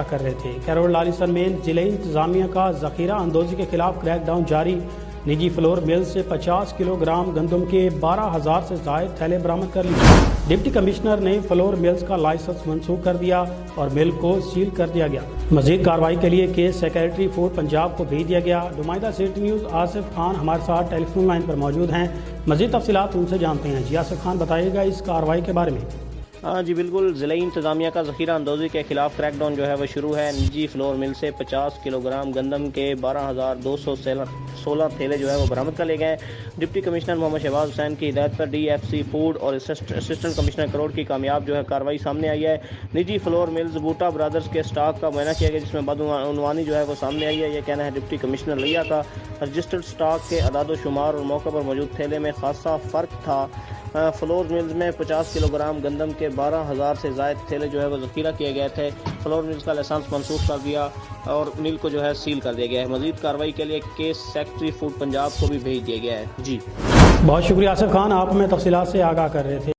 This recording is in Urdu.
کر رہے تھے۔ کیرول لالیسن میں ضلعی انتظامیہ کا ذخیرہ اندوزی کے خلاف کریک ڈاؤن جاری۔ نجی فلور مل سے 50 کلو گرام گندم کے 12,000 سے زائد تھیلے برآمد کر لیے۔ ڈپٹی کمشنر نے فلور ملز کا لائسنس منسوخ کر دیا اور مل کو سیل کر دیا گیا۔ مزید کارروائی کے لیے کیس سیکریٹری فوڈ پنجاب کو بھیج دیا گیا۔ نمائندہ سٹی نیوز آصف خان ہمارے ساتھ ٹیلی فون لائن پر موجود ہیں، مزید تفصیلات ان سے جانتے ہیں۔ جی آصف خان، بتائیے گا اس کارروائی کے بارے میں۔ جی بالکل، ضلعی انتظامیہ کا ذخیرہ اندوزی کے خلاف کریک ڈاؤن جو ہے وہ شروع ہے۔ نجی فلور مل سے 50 کلو گرام گندم کے 12,216 تھیلے جو ہے وہ برآمد کر لیے گئے ہیں۔ ڈپٹی کمشنر محمد شہباز حسین کی ہدایت پر ڈی ایف سی فوڈ اور اسسٹنٹ کمشنر کروڑ کی کامیاب جو ہے کارروائی سامنے آئی ہے۔ نجی فلور ملز بوٹا برادرز کے سٹاک کا معائنہ کیا گیا، جس میں بدعنوانی جو ہے وہ سامنے آئی ہے۔ یہ کہنا ہے ڈپٹی کمشنر لیا کا رجسٹرڈ سٹاک کے اعداد و شمار اور موقع پر موجود تھیلے میں خاصا فرق تھا۔ فلور ملز میں 50 کلو گرام گندم کے 12,000 سے زائد تھیلے جو ہے وہ ذخیرہ کیے گئے تھے۔ فلور ملز کا لائسنس منسوخ کر دیا اور مل کو جو ہے سیل کر دیا گیا ہے۔ مزید کارروائی کے لیے کیس سیکریٹری فوڈ پنجاب کو بھی بھیج دیا گیا ہے۔ جی بہت شکریہ آصف خان، آپ ہمیں تفصیلات سے آگاہ کر رہے تھے۔